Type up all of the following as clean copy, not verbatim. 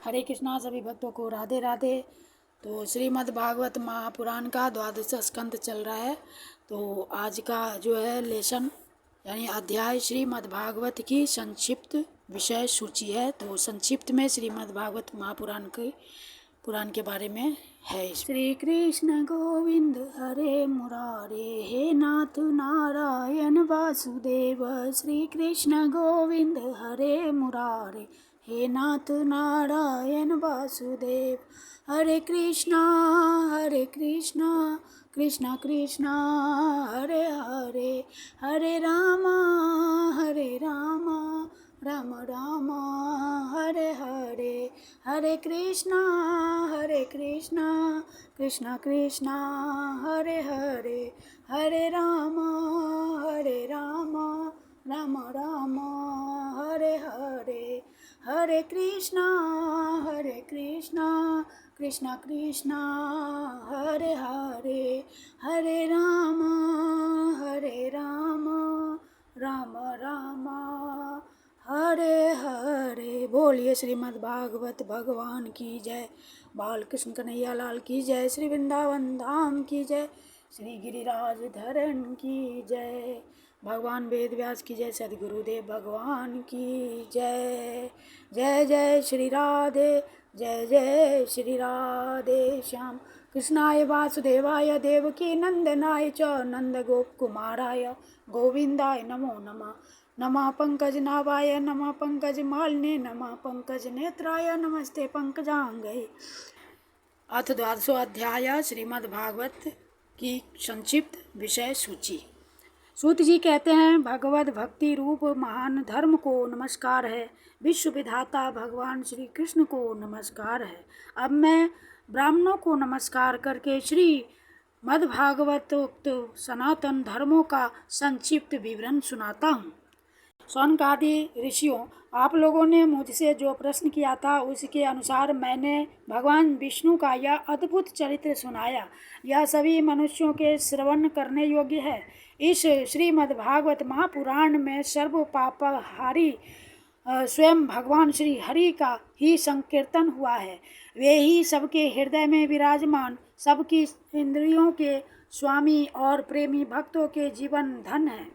हरे कृष्णा। सभी भक्तों को राधे राधे। तो श्रीमद् भागवत महापुराण का 12वां स्कंद चल रहा है। तो आज का जो है लेसन यानी अध्याय श्रीमद् भागवत की संक्षिप्त विषय सूची है। तो संक्षिप्त में श्रीमद् भागवत महापुराण के बारे में है। श्री कृष्ण गोविंद हरे मुरारे, हे नाथ नारायण वासुदेव। श्री कृष्ण गोविंद हरे मुरारे, हे नाथ नारायण वासुदेव। हरे कृष्णा कृष्णा कृष्णा हरे हरे, हरे रामा राम राम हरे हरे। हरे कृष्णा कृष्णा कृष्णा हरे हरे, हरे राम राम राम हरे हरे। हरे कृष्णा कृष्णा कृष्णा हरे हरे, हरे राम राम राम हरे हरे। बोलिए श्रीमद् भागवत भगवान की जय। बाल कृष्ण कन्हैया लाल की जय। श्री वृंदावन धाम की जय। श्री गिरिराज धरण की जय। भगवान वेद व्यास की जय। सद्गुरुदेव भगवान की जय। जय जय श्री राधे, जय जय श्री राधे श्याम। कृष्णाय वासुदेवाय देवकी नंदनाय च नंद गोप कुमाराय गोविंदाय नमो नमः। नमः पंकजनाभाय नमः पंकजमालिने नमः पंकजनेत्राय नमस्ते पंकजांगये। अथ 12वां अध्याय श्रीमद् भागवत की संक्षिप्त विषय सूची। सूत जी कहते हैं, भगवत भक्ति रूप महान धर्म को नमस्कार है। विश्व विधाता भगवान श्री कृष्ण को नमस्कार है। अब मैं ब्राह्मणों को नमस्कार करके श्री मद्भागवतोक्त सनातन धर्मों का संक्षिप्त विवरण सुनाता हूँ। सौनकादि ऋषियों, आप लोगों ने मुझसे जो प्रश्न किया था उसके अनुसार मैंने भगवान विष्णु का यह अद्भुत चरित्र सुनाया। यह सभी मनुष्यों के श्रवण करने योग्य है। इस श्रीमद्भागवत महापुराण में सर्व पापहारी स्वयं भगवान श्री हरि का ही संकीर्तन हुआ है। वे ही सबके हृदय में विराजमान, सबकी इंद्रियों के स्वामी और प्रेमी भक्तों के जीवन धन है।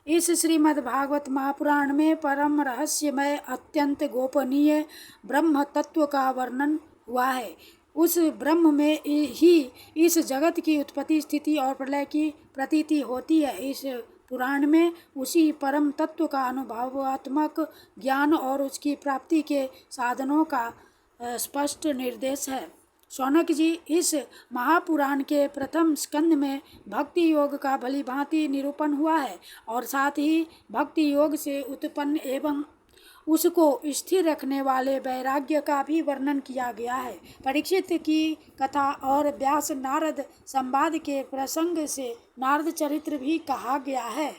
इस श्रीमद् भागवत महापुराण में परम रहस्यमय अत्यंत गोपनीय ब्रह्म तत्व का वर्णन हुआ है। उस ब्रह्म में ही इस जगत की उत्पत्ति, स्थिति और प्रलय की प्रतीति होती है। इस पुराण में उसी परम तत्व का अनुभवात्मक ज्ञान और उसकी प्राप्ति के साधनों का स्पष्ट निर्देश है। शौनक जी, इस महापुराण के प्रथम स्कंद में भक्ति योग का भली भांति निरूपण हुआ है और साथ ही भक्ति योग से उत्पन्न एवं उसको स्थिर रखने वाले वैराग्य का भी वर्णन किया गया है। परीक्षित की कथा और व्यास नारद संवाद के प्रसंग से नारद चरित्र भी कहा गया है।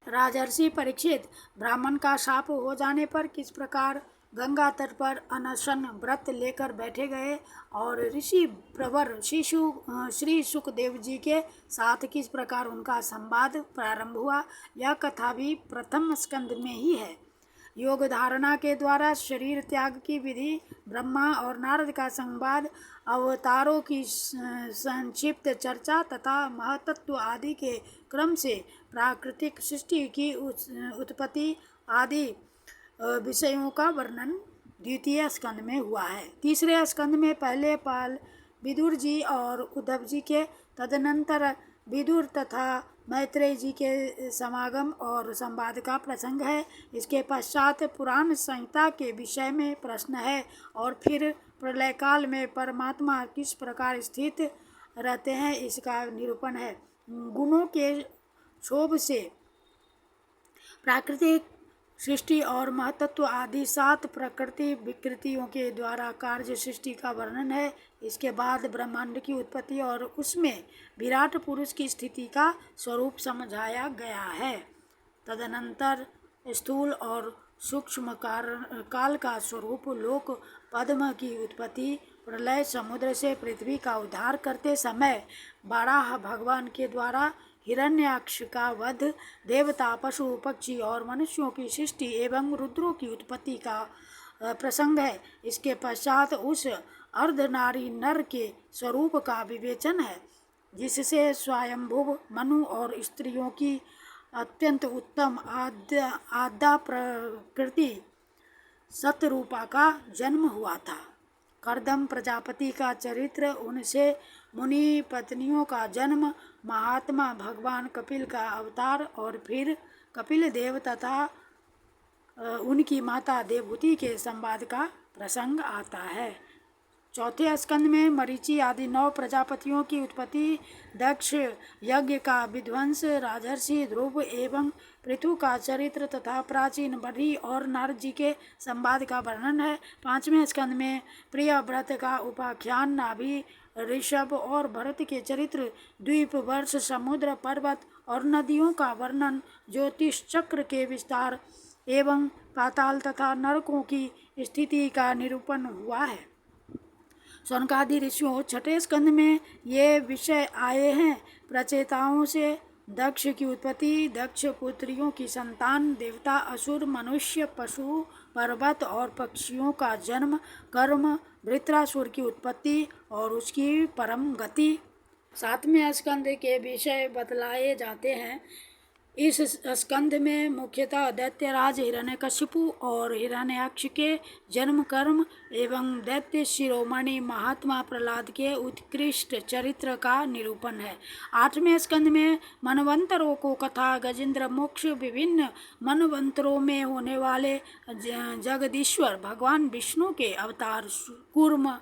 राजर्षि परीक्षित श्रावण का शाप हो जाने पर किस प्रकार गंगा तट पर अनशन व्रत लेकर बैठे गए और ऋषि प्रवर श्री सुखदेव जी के साथ किस प्रकार उनका संवाद प्रारंभ हुआ, यह कथा भी प्रथम स्कंद में ही है। योग धारणा के द्वारा शरीर त्याग की विधि, ब्रह्मा और नारद का संवाद, अवतारों की संक्षिप्त चर्चा तथा महतत्व आदि के क्रम से प्राकृतिक सृष्टि की उत्पत्ति आदि विषयों का वर्णन द्वितीय स्कंद में हुआ है। तीसरे स्कंद में पहले पाल विदुर जी और उद्धव जी के, तदनंतर विदुर तथा मैत्रेय जी के समागम और संवाद का प्रसंग है। इसके पश्चात पुराण संहिता के विषय में प्रश्न है और फिर प्रलय काल में परमात्मा किस प्रकार स्थित रहते हैं इसका निरूपण है। गुणों के क्षोभ से प्राकृतिक सृष्टि और महतत्व आदि 7 प्रकृति विकृतियों के द्वारा कार्य सृष्टि का वर्णन है। इसके बाद ब्रह्मांड की उत्पत्ति और उसमें विराट पुरुष की स्थिति का स्वरूप समझाया गया है। तदनंतर स्थूल और सूक्ष्म काल का स्वरूप, लोक पद्म की उत्पत्ति, प्रलय, समुद्र से पृथ्वी का उद्धार करते समय बाराह भगवान के द्वारा हिरण्याक्ष का वध, देवता, पशु, पक्षी और मनुष्यों की सृष्टि एवं रुद्रों की उत्पत्ति का प्रसंग है। इसके पश्चात उस अर्धनारी नर के स्वरूप का विवेचन है जिससे स्वयंभुव मनु और स्त्रियों की अत्यंत उत्तम आद्या प्रकृति सतरूपा का जन्म हुआ था। कर्दम प्रजापति का चरित्र, उनसे मुनि पत्नियों का जन्म, महात्मा भगवान कपिल का अवतार और फिर कपिल देव तथा उनकी माता देवहूति के संवाद का प्रसंग आता है। चौथे स्कंद में मरीचि आदि 9 प्रजापतियों की उत्पत्ति, दक्ष यज्ञ का विध्वंस, राजर्षि ध्रुव एवं पृथु का चरित्र तथा प्राचीन बद्री और नारद जी के संवाद का वर्णन है। 5वें स्कंद में प्रियव्रत का उपाख्यान, नाभि, ऋषभ और भरत के चरित्र, द्वीप, वर्ष, समुद्र, पर्वत और नदियों का वर्णन, ज्योतिष चक्र के विस्तार एवं पाताल तथा नरकों की स्थिति का निरूपण हुआ है। सौनकादि ऋषियों 6ठे स्कंद में ये विषय आए हैं। प्रचेताओं से दक्ष की उत्पत्ति, दक्ष पुत्रियों की संतान, देवता, असुर, मनुष्य, पशु, पर्वत और पक्षियों का जन्म, कर्म, वृत्रासुर की उत्पत्ति और उसकी परम गति। 7वें स्कंद के विषय बतलाए जाते हैं। इस स्कंद में मुख्यतः दैत्यराज हिरण्यकशिपु और हिरण्याक्ष के जन्म, कर्म एवं दैत्य शिरोमणि महात्मा प्रहलाद के उत्कृष्ट चरित्र का निरूपण है। 8वें स्कंद में मनवंतरों को कथा, गजेंद्र मोक्ष, विभिन्न मनवंतरों में होने वाले जगदीश्वर भगवान विष्णु के अवतार, कूर्म,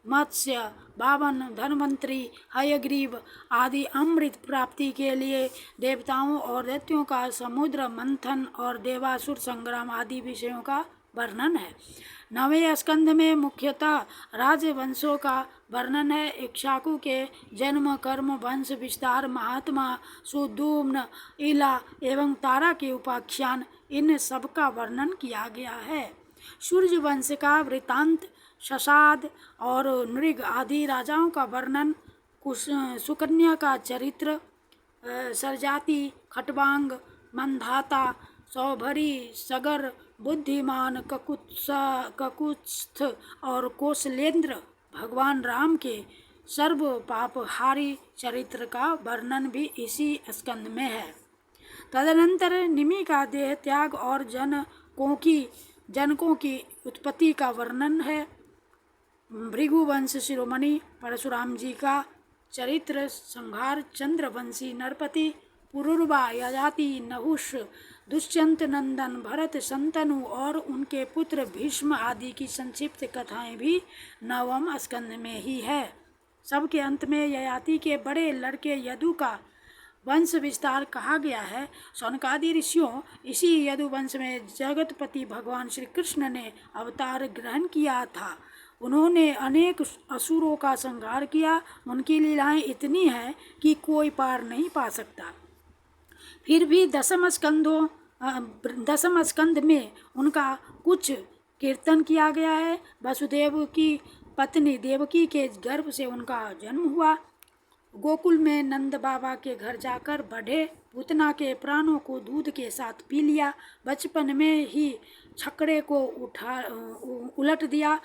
मत्स्य, बावन, धन्वंतरी, हयग्रीव आदि अमृत प्राप्ति के लिए देवताओं और दैत्यों का समुद्र मंथन और देवासुर संग्राम आदि विषयों का वर्णन है। 9वें स्कंद में मुख्यतः राजवंशों का वर्णन है। इक्ष्वाकु के जन्म, कर्म, वंश विस्तार, महात्मा, सुद्युम्न, इला एवं तारा के उपाख्यान, इन सब का वर्णन किया गया है। सूर्य वंश का वृतांत, शशाद और नृग आदि राजाओं का वर्णन, सुकन्या का चरित्र, सरजाति, खटवांग, मंधाता, सौभरी, सगर, बुद्धिमान, ककुत्स्थ और कौशलेंद्र भगवान राम के सर्व पापहारी चरित्र का वर्णन भी इसी स्कंद में है। तदनंतर निमि का देह त्याग और जनकों की उत्पत्ति का वर्णन है। भृगुवंश शिरोमणि परशुराम जी का चरित्र, संहार, चंद्रवंशी नरपति, पुरुरवा, यजाति, नहुष, दुष्यंत नंदन, भरत, शंतनु और उनके पुत्र भीष्म आदि की संक्षिप्त कथाएं भी 9वें स्कंद में ही है। सबके अंत में ययाति के बड़े लड़के यदु का वंश विस्तार कहा गया है। सौनकादि ऋषियों, इसी यदुवंश में जगतपति भगवान श्री कृष्ण ने अवतार ग्रहण किया था। उन्होंने अनेक असुरों का संहार किया। उनकी लीलाएं इतनी हैं कि कोई पार नहीं पा सकता। फिर भी 10वें स्कंद में उनका कुछ कीर्तन किया गया है। वसुदेव की पत्नी देवकी के गर्भ से उनका जन्म हुआ। गोकुल में नंद बाबा के घर जाकर बढ़े। पूतना के प्राणों को दूध के साथ पी लिया। बचपन में ही छकड़े को उलट दिया।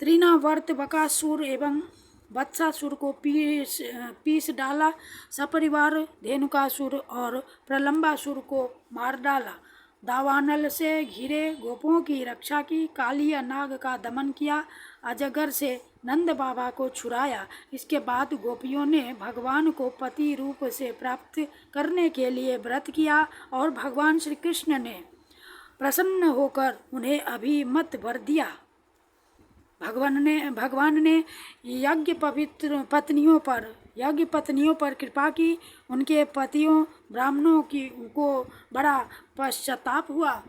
तृणावर्त, बकासुर एवं वत्सासुर को पीस डाला। सपरिवार धेनुकासुर और प्रलंबासुर को मार डाला। दावानल से घिरे गोपों की रक्षा की। कालिया नाग का दमन किया। अजगर से नंद बाबा को छुड़ाया। इसके बाद गोपियों ने भगवान को पति रूप से प्राप्त करने के लिए व्रत किया और भगवान श्री कृष्ण ने प्रसन्न होकर उन्हें अभिमत भर दिया। भगवान ने यज्ञ पत्नियों पर कृपा की। उनके पतियों ब्राह्मणों को बड़ा पश्चाताप हुआ।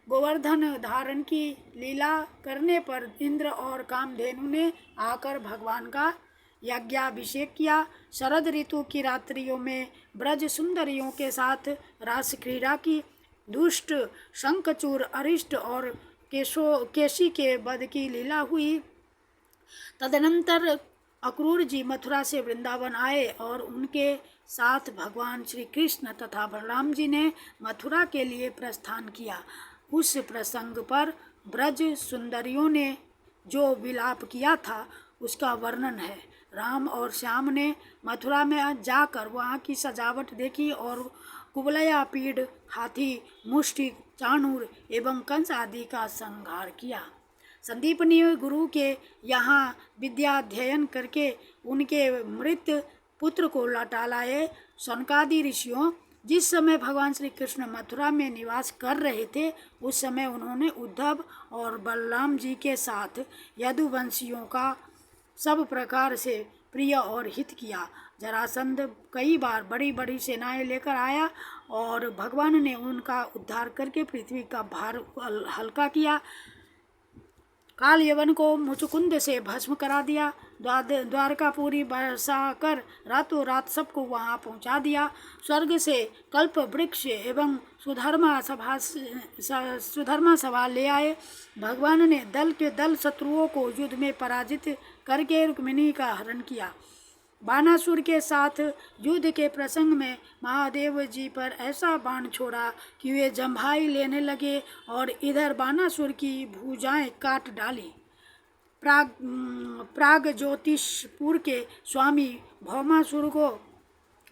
गोवर्धन धारण की लीला करने पर इंद्र और कामधेनु ने आकर भगवान का यज्ञाभिषेक किया। शरद ऋतु की रात्रियों में ब्रज सुंदरियों के साथ रास क्रीड़ा की। दुष्ट शंखचूर, अरिष्ट और केशी के वध की लीला हुई। तदनंतर अक्रूर जी मथुरा से वृंदावन आए और उनके साथ भगवान श्री कृष्ण तथा बलराम जी ने मथुरा के लिए प्रस्थान किया। उस प्रसंग पर ब्रज सुंदरियों ने जो विलाप किया था उसका वर्णन है। राम और श्याम ने मथुरा में जाकर वहाँ की सजावट देखी और कुवलया, पीड़, हाथी, मुष्टिक, चाणूर एवं कंस आदि का संहार किया। संदीप ने गुरु के यहाँ विद्याध्ययन करके उनके मृत पुत्र को लौटा लाए। शौनकादि ऋषियों, जिस समय भगवान श्री कृष्ण मथुरा में निवास कर रहे थे उस समय उन्होंने उद्धव और बलराम जी के साथ यदुवंशियों का सब प्रकार से प्रिय और हित किया। जरासंध कई बार बड़ी बड़ी सेनाएं लेकर आया और भगवान ने उनका उद्धार करके पृथ्वी का भार हल्का किया। काल यवन को मुचुकुंद से भस्म करा दिया। द्वारकापुरी बरसा कर रातों रात सबको वहां पहुंचा दिया। स्वर्ग से कल्प वृक्ष एवं सुधर्मा सभा ले आए। भगवान ने दल के दल शत्रुओं को युद्ध में पराजित करके रुक्मिणी का हरण किया। बानासुर के साथ युद्ध के प्रसंग में महादेव जी पर ऐसा बाण छोड़ा कि वे जम्भाई लेने लगे और इधर बानासुर की भुजाएं काट डाली। प्राग ज्योतिषपुर के स्वामी भौमासुर को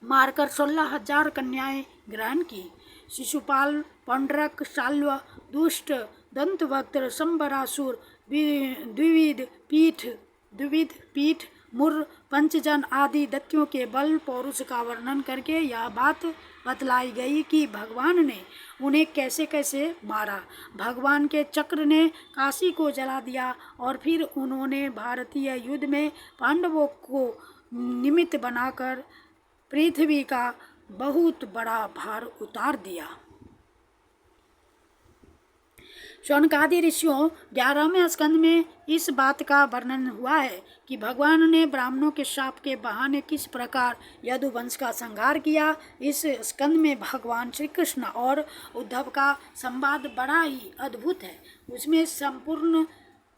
मारकर 16,000 कन्याएं ग्रहण की। शिशुपाल, पौंड्रक, शाल्व, दुष्ट, दंतवक्त्र, संबरासुर, द्विविध पीठ, मुर, पंचजन आदि दैत्यों के बल पौरुष का वर्णन करके यह बात बतलाई गई कि भगवान ने उन्हें कैसे कैसे मारा। भगवान के चक्र ने काशी को जला दिया और फिर उन्होंने भारतीय युद्ध में पांडवों को निमित्त बनाकर पृथ्वी का बहुत बड़ा भार उतार दिया। शौनकादि ऋषियों 11वें स्कंद में इस बात का वर्णन हुआ है कि भगवान ने ब्राह्मणों के शाप के बहाने किस प्रकार यदुवंश का संहार किया। इस स्कंद में भगवान श्री कृष्ण और उद्धव का संवाद बड़ा ही अद्भुत है। उसमें संपूर्ण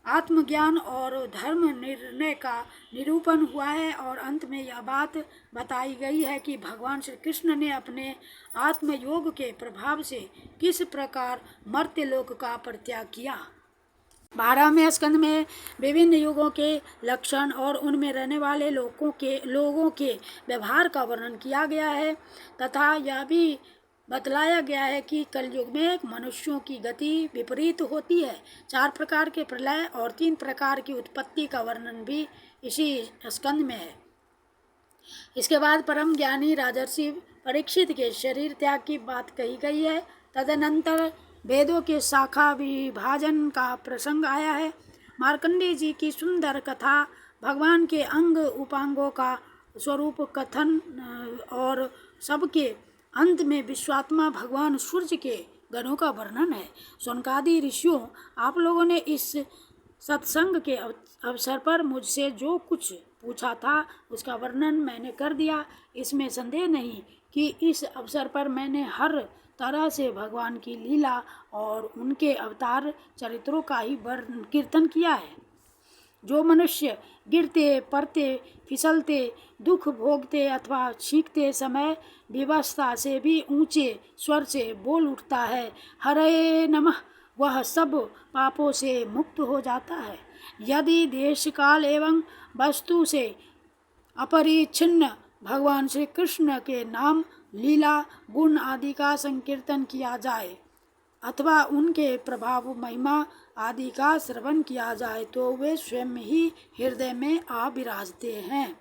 आत्मज्ञान और धर्म निर्णय का निरूपण हुआ है और अंत में यह बात बताई गई है कि भगवान श्री कृष्ण ने अपने आत्मयोग के प्रभाव से किस प्रकार मर्त्यलोक का परित्याग किया। 12वें स्कंद में विभिन्न युगों के लक्षण और उनमें रहने वाले लोगों के व्यवहार का वर्णन किया गया है तथा यह भी बतलाया गया है कि कलयुग में मनुष्यों की गति विपरीत होती है। 4 प्रकार के प्रलय और 3 प्रकार की उत्पत्ति का वर्णन भी इसी स्कंद में है। इसके बाद परम ज्ञानी राजर्षि परीक्षित के शरीर त्याग की बात कही गई है। तदनंतर वेदों के शाखा विभाजन का प्रसंग आया है। मार्कंडेय जी की सुंदर कथा, भगवान के अंग उपांगों का स्वरूप कथन और सबके अंत में विश्वात्मा भगवान सूर्य के गणों का वर्णन है। शौनकादि ऋषियों, आप लोगों ने इस सत्संग के अवसर पर मुझसे जो कुछ पूछा था उसका वर्णन मैंने कर दिया। इसमें संदेह नहीं कि इस अवसर पर मैंने हर तरह से भगवान की लीला और उनके अवतार चरित्रों का ही कीर्तन किया है। जो मनुष्य गिरते, पड़ते, फिसलते, दुख भोगते अथवा छींकते समय विवशता से भी ऊंचे स्वर से बोल उठता है हरे नमः, वह सब पापों से मुक्त हो जाता है। यदि देश काल एवं वस्तु से अपरिच्छिन्न भगवान श्री कृष्ण के नाम, लीला, गुण आदि का संकीर्तन किया जाए अथवा उनके प्रभाव, महिमा आदि का श्रवण किया जाए तो वे स्वयं ही हृदय में आ विराजते हैं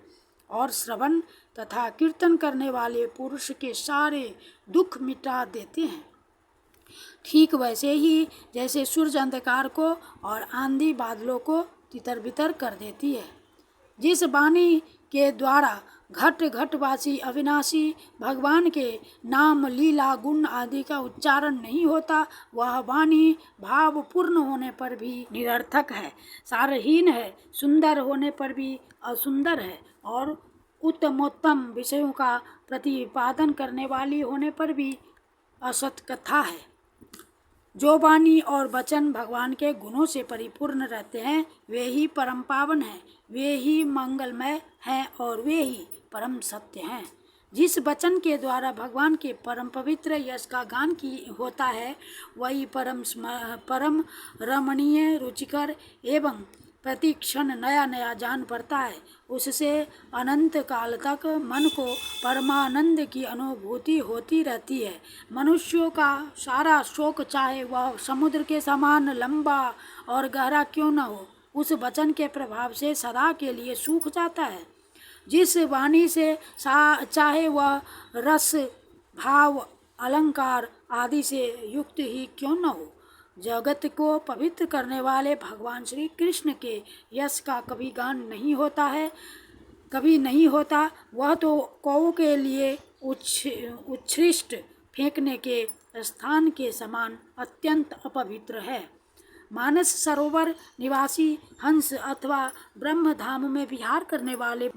और श्रवण तथा कीर्तन करने वाले पुरुष के सारे दुख मिटा देते हैं। ठीक वैसे ही जैसे सूर्य अंधकार को और आंधी बादलों को तितर बितर कर देती है। जिस वाणी के द्वारा घट घटवासी अविनाशी भगवान के नाम, लीला, गुण आदि का उच्चारण नहीं होता, वह वाणी भावपूर्ण होने पर भी निरर्थक है, सारहीन है, सुंदर होने पर भी असुंदर है और उत्तमोत्तम विषयों का प्रतिपादन करने वाली होने पर भी असत कथा है। जो वाणी और वचन भगवान के गुणों से परिपूर्ण रहते हैं वे ही परम पावन हैं, वे ही मंगलमय हैं और वे ही परम सत्य हैं। जिस वचन के द्वारा भगवान के परम पवित्र यश का गान की होता है वही परम रमणीय, रुचिकर एवं प्रति क्षण नया नया जान पड़ता है। उससे अनंत काल तक मन को परमानंद की अनुभूति होती रहती है। मनुष्यों का सारा शोक, चाहे वह समुद्र के समान लंबा और गहरा क्यों न हो, उस वचन के प्रभाव से सदा के लिए सूख जाता है। जिस वाणी से चाहे वह रस, भाव, अलंकार आदि से युक्त ही क्यों न हो, जगत को पवित्र करने वाले भगवान श्री कृष्ण के यश का कभी गान नहीं होता है, कभी नहीं होता। वह तो कौओं के लिए उच्छृष्ट फेंकने के स्थान के समान अत्यंत अपवित्र है। मानस सरोवर निवासी हंस अथवा ब्रह्म धाम में विहार करने वाले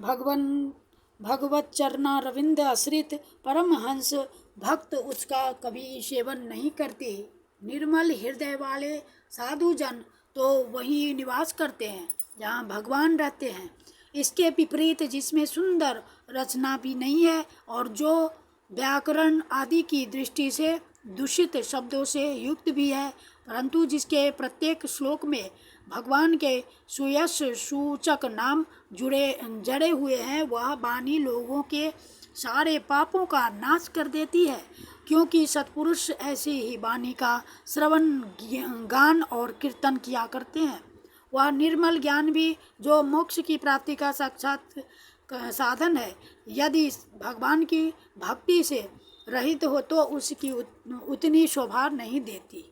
भगवत चरना रविंद आश्रित परम हंस भक्त उसका कभी सेवन नहीं करते। निर्मल हृदय वाले साधु जन तो वहीं निवास करते हैं जहाँ भगवान रहते हैं। इसके विपरीत जिसमें सुंदर रचना भी नहीं है और जो व्याकरण आदि की दृष्टि से दूषित शब्दों से युक्त भी है, परंतु जिसके प्रत्येक श्लोक में भगवान के सुयश सूचक नाम जड़े हुए हैं, वह वाणी लोगों के सारे पापों का नाश कर देती है। क्योंकि सत्पुरुष ऐसी ही वाणी का श्रवण, गान और कीर्तन किया करते हैं। वह निर्मल ज्ञान भी जो मोक्ष की प्राप्ति का साक्षात साधन है, यदि भगवान की भक्ति से रहित हो तो उसकी उतनी शोभा नहीं देती।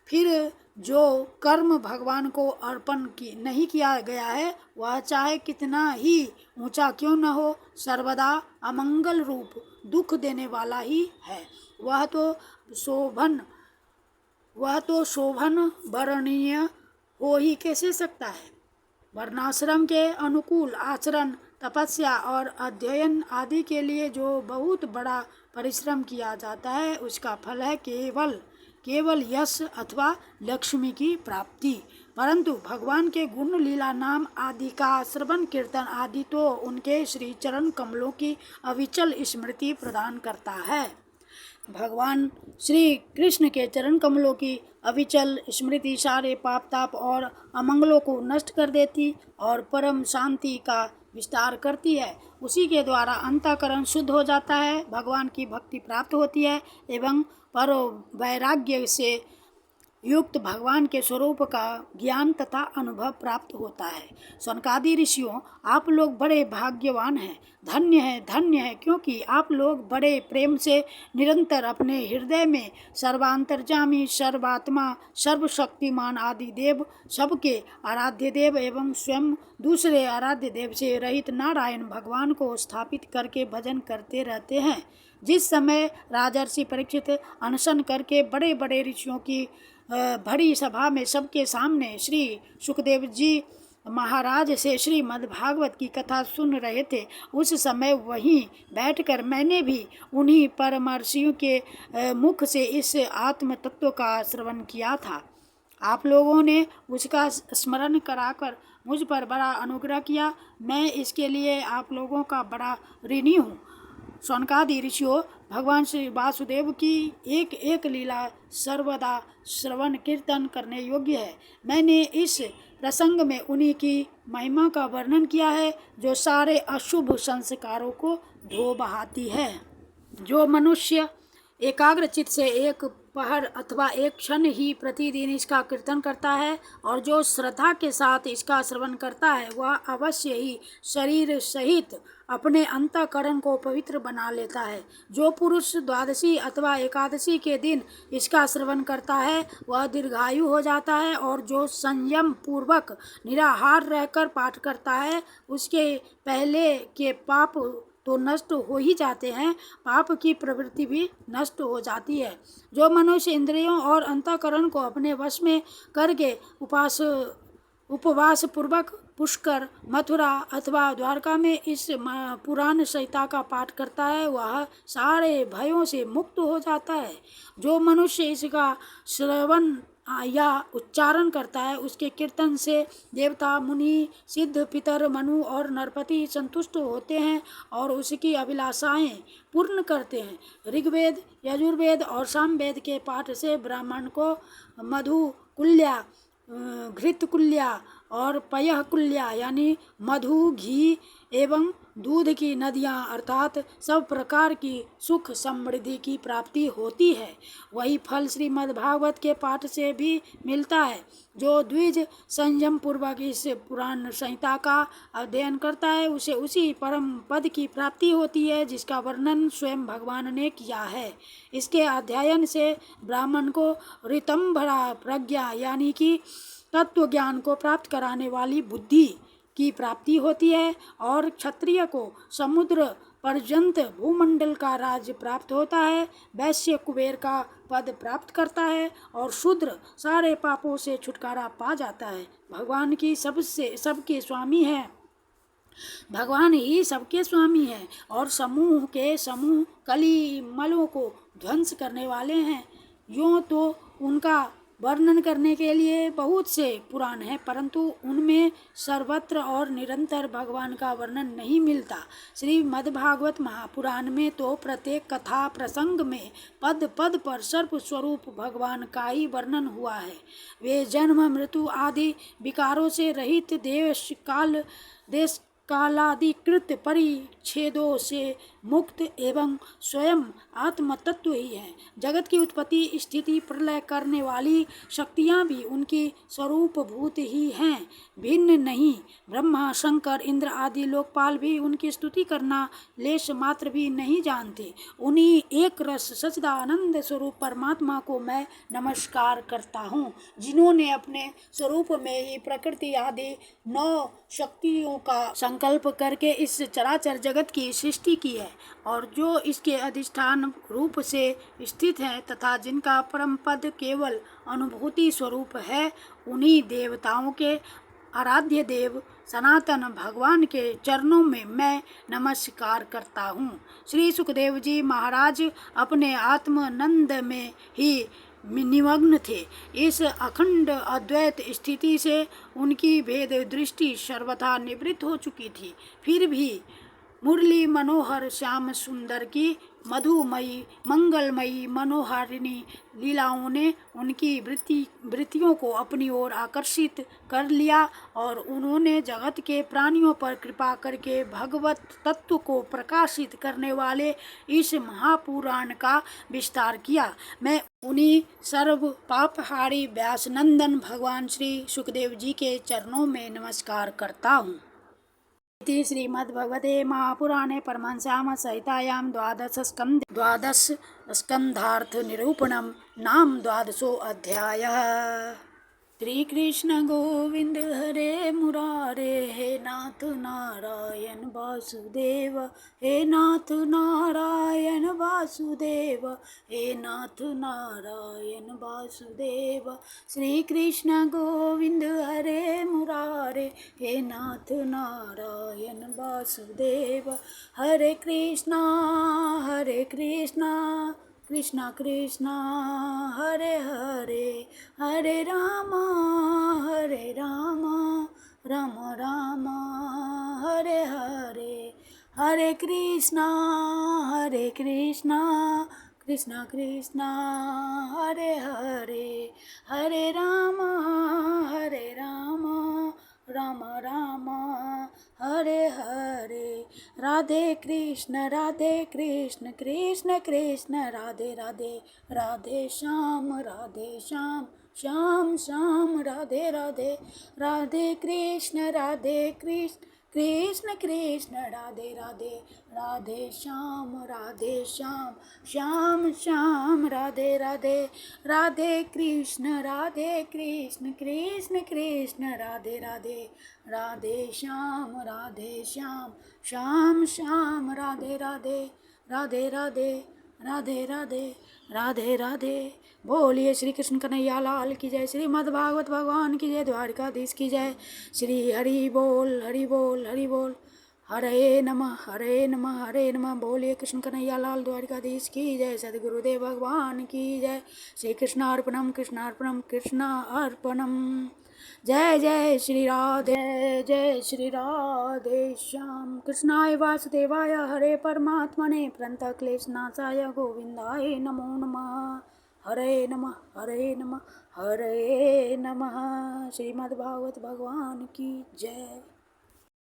फिर जो कर्म भगवान को अर्पण नहीं किया गया है, वह चाहे कितना ही ऊंचा क्यों न हो, सर्वदा अमंगल रूप दुख देने वाला ही है। वह तो शोभन वर्णनीय हो ही कैसे सकता है। वर्णाश्रम के अनुकूल आचरण, तपस्या और अध्ययन आदि के लिए जो बहुत बड़ा परिश्रम किया जाता है, उसका फल है केवल यश अथवा लक्ष्मी की प्राप्ति। परंतु भगवान के गुण, लीला, नाम आदि का श्रवण, कीर्तन आदि तो उनके श्री चरण कमलों की अविचल स्मृति प्रदान करता है। भगवान श्री कृष्ण के चरण कमलों की अविचल स्मृति सारे पाप, ताप और अमंगलों को नष्ट कर देती और परम शांति का विस्तार करती है। उसी के द्वारा अंतःकरण शुद्ध हो जाता है, भगवान की भक्ति प्राप्त होती है एवं पर वैराग्य से युक्त भगवान के स्वरूप का ज्ञान तथा अनुभव प्राप्त होता है। सनकादि ऋषियों, आप लोग बड़े भाग्यवान हैं, धन्य है, क्योंकि आप लोग बड़े प्रेम से निरंतर अपने हृदय में सर्वांतर्यामी, सर्वात्मा, सर्वशक्तिमान आदि देव, सबके आराध्य देव एवं स्वयं दूसरे आराध्य देव से रहित नारायण भगवान को स्थापित करके भजन करते रहते हैं। जिस समय राजर्षि परीक्षित अनशन करके बड़े बड़े ऋषियों की बड़ी सभा में सबके सामने श्री सुखदेव जी महाराज से श्रीमद् भागवत की कथा सुन रहे थे, उस समय वहीं बैठकर मैंने भी उन्हीं परमर्षियों के मुख से इस आत्म तत्व का श्रवण किया था। आप लोगों ने उसका स्मरण कराकर मुझ पर बड़ा अनुग्रह किया। मैं इसके लिए आप लोगों का बड़ा ऋणी हूँ। सौनकादि ऋषियों, भगवान श्री वासुदेव की एक एक लीला सर्वदा श्रवण कीर्तन करने योग्य है। मैंने इस प्रसंग में उन्हीं की महिमा का वर्णन किया है जो सारे अशुभ संस्कारों को धो बहाती है। जो मनुष्य एकाग्रचित से एक पहर अथवा एक क्षण ही प्रतिदिन इसका कीर्तन करता है और जो श्रद्धा के साथ इसका श्रवण करता है, वह अवश्य ही शरीर सहित अपने अंतःकरण को पवित्र बना लेता है। जो पुरुष द्वादशी अथवा एकादशी के दिन इसका श्रवण करता है, वह दीर्घायु हो जाता है और जो संयम पूर्वक निराहार रहकर पाठ करता है, उसके पहले के पाप तो नष्ट हो ही जाते हैं, पाप की प्रवृत्ति भी नष्ट हो जाती है। जो मनुष्य इंद्रियों और अंतःकरण को अपने वश में करके उपवास पूर्वक पुष्कर, मथुरा अथवा द्वारका में इस पुराण संहिता का पाठ करता है, वह सारे भयों से मुक्त हो जाता है। जो मनुष्य इसका श्रवण या उच्चारण करता है, उसके कीर्तन से देवता, मुनि, सिद्ध, पितर, मनु और नरपति संतुष्ट होते हैं और उसकी अभिलाषाएं पूर्ण करते हैं। ऋग्वेद, यजुर्वेद और सामवेद के पाठ से ब्राह्मण को मधु कुल्या, घृत कुल्या और पयः कुल्या यानी मधु, घी एवं दूध की नदियाँ अर्थात सब प्रकार की सुख समृद्धि की प्राप्ति होती है। वही फल श्रीमद् भागवत के पाठ से भी मिलता है। जो द्विज संयम पूर्वक इस पुराण संहिता का अध्ययन करता है उसे उसी परम पद की प्राप्ति होती है जिसका वर्णन स्वयं भगवान ने किया है। इसके अध्ययन से ब्राह्मण को ऋतंभरा प्रज्ञा यानी कि तत्व ज्ञान को प्राप्त कराने वाली बुद्धि की प्राप्ति होती है और क्षत्रिय को समुद्र पर्यंत भूमंडल का राज्य प्राप्त होता है, वैश्य कुबेर का पद प्राप्त करता है और शूद्र सारे पापों से छुटकारा पा जाता है। भगवान की सबके स्वामी है, भगवान ही सबके स्वामी हैं और समूह के समूह कली मलों को ध्वंस करने वाले हैं। यूँ तो उनका वर्णन करने के लिए बहुत से पुराण हैं, परंतु उनमें सर्वत्र और निरंतर भगवान का वर्णन नहीं मिलता। श्रीमद्भागवत महापुराण में तो प्रत्येक कथा प्रसंग में पद पद पर सर्वस्वरूप भगवान का ही वर्णन हुआ है। वे जन्म, मृत्यु आदि विकारों से रहित देश कालाधिकृत परिच्छेदों से मुक्त एवं स्वयं आत्म तत्व ही है। जगत की उत्पत्ति, स्थिति, प्रलय करने वाली शक्तियाँ भी उनकी स्वरूपभूत ही हैं, भिन्न नहीं। ब्रह्मा, शंकर, इंद्र आदि लोकपाल भी उनकी स्तुति करना लेश मात्र भी नहीं जानते। उन्हीं एक रस सच्चिदानंद स्वरूप परमात्मा को मैं नमस्कार करता हूँ, जिन्होंने अपने स्वरूप में ही प्रकृति आदि 9 शक्तियों का संकल्प करके इस चराचर जगत की सृष्टि की है और जो इसके अधिष्ठान रूप से स्थित है तथा जिनका परम पद केवल अनुभूति स्वरूप है, उन्हीं देवताओं के आराध्य देव सनातन भगवान के चरणों में मैं नमस्कार करता हूँ। श्री सुखदेव जी महाराज अपने आत्मानंद में ही निमग्न थे। इस अखंड अद्वैत स्थिति से उनकी भेद दृष्टि सर्वथा निवृत्त हो चुकी थी। फिर भी मुरली मनोहर श्याम सुंदर की मधुमयी मंगलमयी मनोहारिणी लीलाओं ने उनकी वृत्तियों को अपनी ओर आकर्षित कर लिया और उन्होंने जगत के प्राणियों पर कृपा करके भगवत तत्व को प्रकाशित करने वाले इस महापुराण का विस्तार किया। मैं उन्हीं सर्व पापहारी व्यासनंदन भगवान श्री सुखदेव जी के चरणों में नमस्कार करता हूँ। इति श्रीमद्भगवते महापुराणे परमहंस्यां संहितायां 12 स्कन्धार्थ निरूपणं नाम 12 अध्यायः। श्री कृष्ण गोविंद हरे मुरारे, हे नाथ नारायण वासुदेव, हे नाथ नारायण वासुदेव, हे नाथ नारायण वासुदेव। श्री कृष्ण गोविंद हरे मुरारे, हे नाथ नारायण वासुदेव। हरे कृष्णा कृष्णा कृष्णा हरे हरे, हरे रामा राम राम हरे हरे। हरे कृष्णा कृष्णा कृष्णा हरे हरे, हरे राम राम राम हरे हरे। राधे कृष्ण कृष्ण कृष्ण राधे राधे, राधे श्याम श्याम श्याम राधे राधे। राधे कृष्ण कृष्ण कृष्ण राधे राधे, राधे श्याम श्याम श्याम राधे राधे। राधे कृष्ण कृष्ण कृष्ण राधे राधे, राधे श्याम श्याम श्याम राधे राधे। राधे राधे राधे राधे राधे राधे। बोलिए श्री कृष्ण कन्हैया लाल की जय, श्रीमद् भागवत भगवान की जय, द्वारिकाधीश की जय। श्री हरि बोल हरि बोल हरि बोल, हरे नमः हरे नमः हरे नमः। बोलिए कृष्ण कन्हैया लाल द्वारिकाधीश की जय, सद्गुरुदेव भगवान की जय। श्री कृष्णार्पणम कृष्णार्पणम कृष्णार्पणम। जय जय श्री राधे, जय श्री राधे श्याम। कृष्णाय वासुदेवाय हरे परमात्मने प्रणत क्लेशनाशाय गोविंदाय नमो नमः। हरे नमः हरे नमः हरे नमः। श्रीमद्भागवत भगवान की जय।